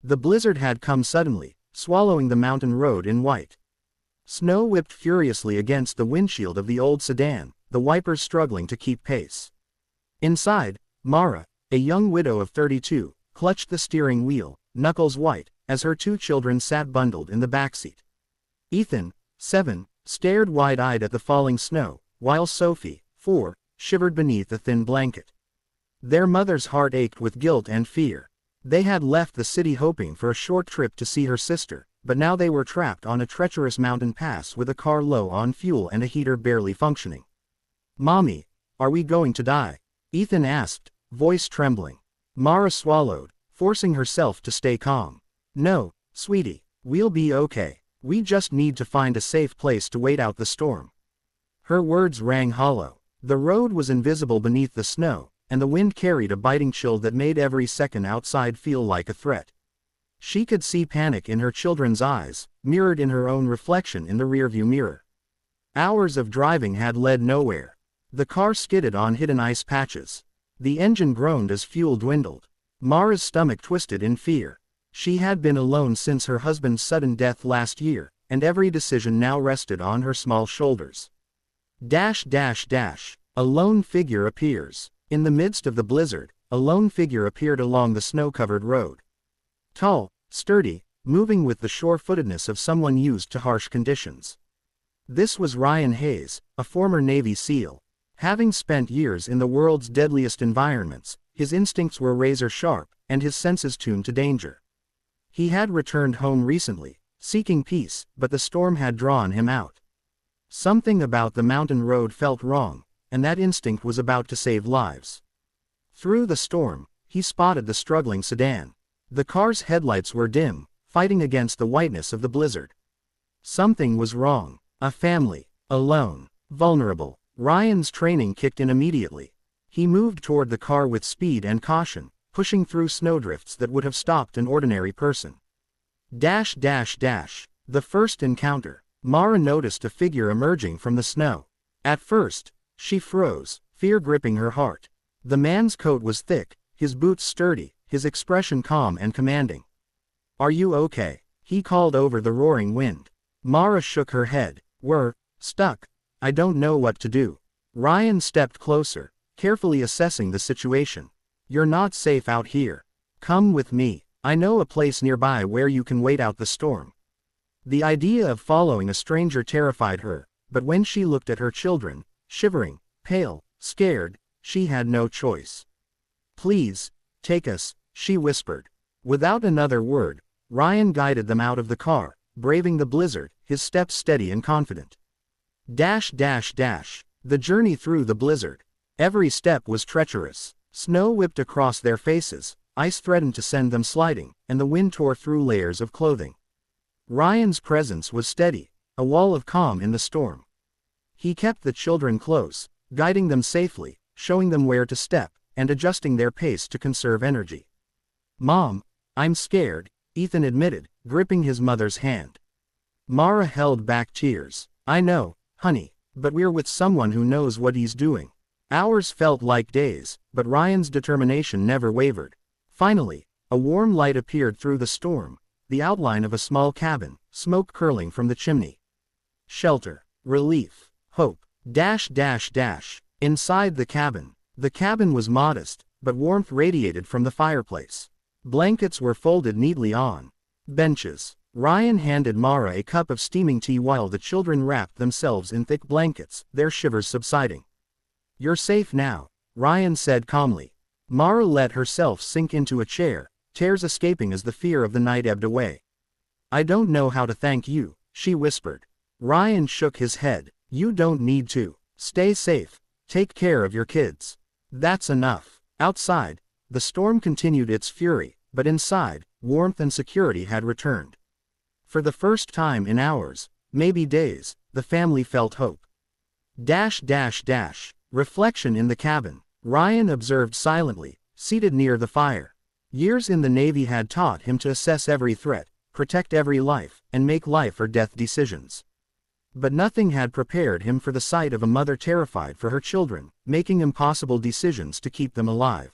The blizzard had come suddenly, swallowing the mountain road in white. Snow whipped furiously against the windshield of the old sedan, the wipers struggling to keep pace. Inside, Mara, a young widow of 32, clutched the steering wheel, knuckles white, as her 2 children sat bundled in the backseat. Ethan, 7, stared wide-eyed at the falling snow, while Sophie, 4, shivered beneath a thin blanket. Their mother's heart ached with guilt and fear. They had left the city hoping for a short trip to see her sister, but now they were trapped on a treacherous mountain pass with a car low on fuel and a heater barely functioning. "Mommy, are we going to die?" Ethan asked, voice trembling. Mara swallowed, forcing herself to stay calm. "No, sweetie, we'll be okay. We just need to find a safe place to wait out the storm." Her words rang hollow. The road was invisible beneath the snow, and the wind carried a biting chill that made every second outside feel like a threat. She could see panic in her children's eyes, mirrored in her own reflection in the rearview mirror. Hours of driving had led nowhere. The car skidded on hidden ice patches. The engine groaned as fuel dwindled. Mara's stomach twisted in fear. She had been alone since her husband's sudden death last year, and every decision now rested on her small shoulders. A lone figure appears. In the midst of the blizzard, a lone figure appeared along the snow-covered road. Tall, sturdy, moving with the sure-footedness of someone used to harsh conditions. This was Ryan Hayes, a former Navy SEAL. Having spent years in the world's deadliest environments, his instincts were razor-sharp, and his senses tuned to danger. He had returned home recently, seeking peace, but the storm had drawn him out. Something about the mountain road felt wrong, and that instinct was about to save lives. Through the storm, he spotted the struggling sedan. The car's headlights were dim, fighting against the whiteness of the blizzard. Something was wrong. A family, alone, vulnerable. Ryan's training kicked in immediately. He moved toward the car with speed and caution, pushing through snowdrifts that would have stopped an ordinary person. The first encounter. Mara noticed a figure emerging from the snow. At first, she froze, fear gripping her heart. The man's coat was thick, his boots sturdy, his expression calm and commanding. "Are you okay?" he called over the roaring wind. Mara shook her head. "We're stuck. I don't know what to do." Ryan stepped closer, carefully assessing the situation. "You're not safe out here. Come with me. I know a place nearby where you can wait out the storm." The idea of following a stranger terrified her, but when she looked at her children, shivering, pale, scared, she had no choice. "Please, take us," she whispered. Without another word, Ryan guided them out of the car, braving the blizzard, his steps steady and confident. The journey through the blizzard. Every step was treacherous. Snow whipped across their faces, ice threatened to send them sliding, and the wind tore through layers of clothing. Ryan's presence was steady, a wall of calm in the storm. He kept the children close, guiding them safely, showing them where to step, and adjusting their pace to conserve energy. "Mom, I'm scared," Ethan admitted, gripping his mother's hand. Mara held back tears. "I know, honey, but we're with someone who knows what he's doing." Hours felt like days, but Ryan's determination never wavered. Finally, a warm light appeared through the storm, the outline of a small cabin, smoke curling from the chimney. Shelter, relief, hope. Inside the cabin. The cabin was modest, but warmth radiated from the fireplace. Blankets were folded neatly on benches. Ryan handed Mara a cup of steaming tea while the children wrapped themselves in thick blankets, their shivers subsiding. "You're safe now," Ryan said calmly. Mara let herself sink into a chair, tears escaping as the fear of the night ebbed away. "I don't know how to thank you," she whispered. Ryan shook his head. "You don't need to. Stay safe. Take care of your kids. That's enough." Outside, the storm continued its fury, but inside, warmth and security had returned. For the first time in hours, maybe days, the family felt hope. Reflection in the cabin. Ryan observed silently, seated near the fire. Years in the Navy had taught him to assess every threat, protect every life, and make life or death decisions. But nothing had prepared him for the sight of a mother terrified for her children, making impossible decisions to keep them alive.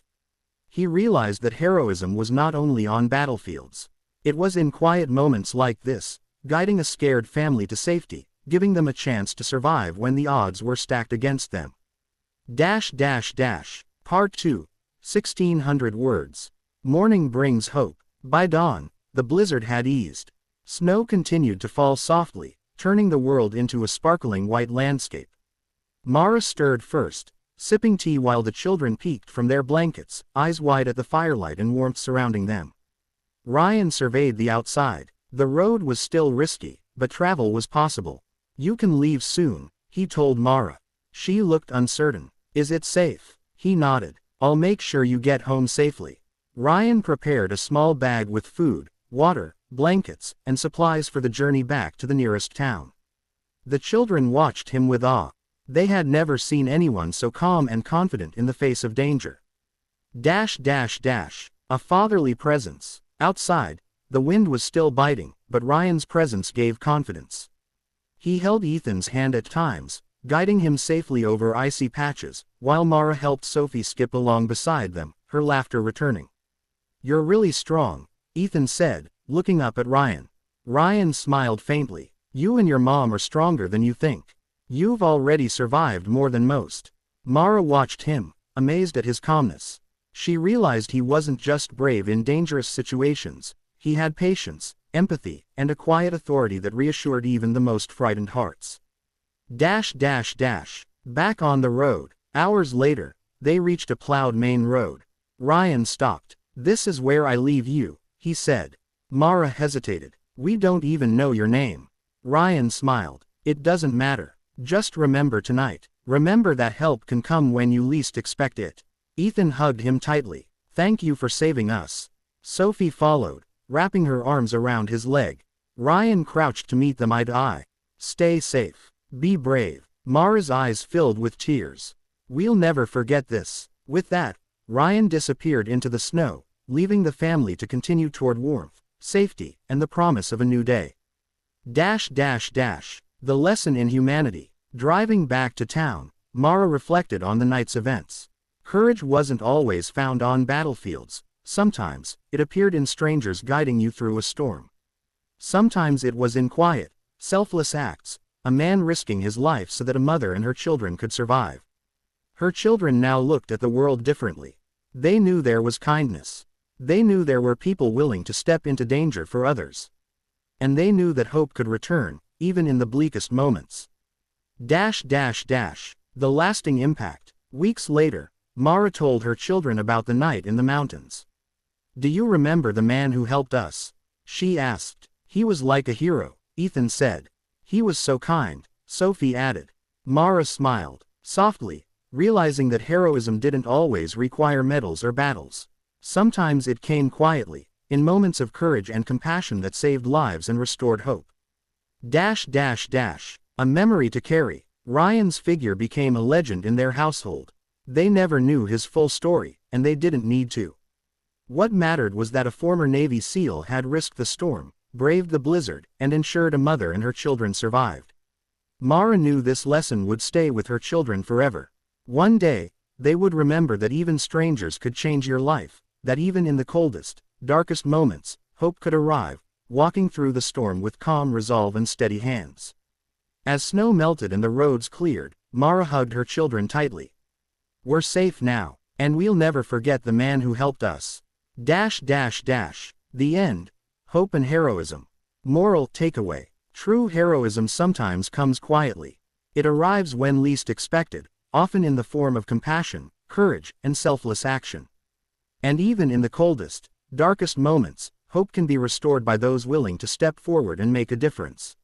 He realized that heroism was not only on battlefields. It was in quiet moments like this, guiding a scared family to safety, giving them a chance to survive when the odds were stacked against them. Part 2. 1600 words. Morning brings hope. By dawn, the blizzard had eased. Snow continued to fall softly, turning the world into a sparkling white landscape. Mara stirred first, sipping tea while the children peeked from their blankets, eyes wide at the firelight and warmth surrounding them. Ryan surveyed the outside. The road was still risky, but travel was possible. "You can leave soon," he told Mara. She looked uncertain. "Is it safe?" He nodded. "I'll make sure you get home safely." Ryan prepared a small bag with food, water, blankets, and supplies for the journey back to the nearest town. The children watched him with awe. They had never seen anyone so calm and confident in the face of danger. A fatherly presence. Outside, the wind was still biting, but Ryan's presence gave confidence. He held Ethan's hand at times, guiding him safely over icy patches, while Mara helped Sophie skip along beside them, her laughter returning. "You're really strong," Ethan said, looking up at Ryan. Ryan smiled faintly. "You and your mom are stronger than you think. You've already survived more than most." Mara watched him, amazed at his calmness. She realized he wasn't just brave in dangerous situations, he had patience, empathy, and a quiet authority that reassured even the most frightened hearts. Back on the road. Hours later, they reached a plowed main road. Ryan stopped. "This is where I leave you," he said. Mara hesitated. "We don't even know your name." Ryan smiled. "It doesn't matter. Just remember tonight. Remember that help can come when you least expect it." Ethan hugged him tightly. "Thank you for saving us." Sophie followed, wrapping her arms around his leg. Ryan crouched to meet them eye to eye. "Stay safe. Be brave." Mara's eyes filled with tears. "We'll never forget this." With that, Ryan disappeared into the snow, leaving the family to continue toward warmth, safety, and the promise of a new day. The lesson in humanity. Driving back to town, Mara reflected on the night's events. Courage wasn't always found on battlefields. Sometimes, it appeared in strangers guiding you through a storm. Sometimes it was in quiet, selfless acts, a man risking his life so that a mother and her children could survive. Her children now looked at the world differently. They knew there was kindness. They knew there were people willing to step into danger for others. And they knew that hope could return, even in the bleakest moments. The lasting impact. Weeks later, Mara told her children about the night in the mountains. "Do you remember the man who helped us?" she asked. "He was like a hero," Ethan said. "He was so kind," Sophie added. Mara smiled softly, realizing that heroism didn't always require medals or battles. Sometimes it came quietly, in moments of courage and compassion that saved lives and restored hope. A memory to carry. Ryan's figure became a legend in their household. They never knew his full story, and they didn't need to. What mattered was that a former Navy SEAL had risked the storm, braved the blizzard, and ensured a mother and her children survived. Mara knew this lesson would stay with her children forever. One day, they would remember that even strangers could change your life, that even in the coldest, darkest moments, hope could arrive, walking through the storm with calm resolve and steady hands. As snow melted and the roads cleared, Mara hugged her children tightly. "We're safe now, and we'll never forget the man who helped us." The end. Hope and heroism. Moral takeaway. True heroism sometimes comes quietly. It arrives when least expected, often in the form of compassion, courage, and selfless action. And even in the coldest, darkest moments, hope can be restored by those willing to step forward and make a difference.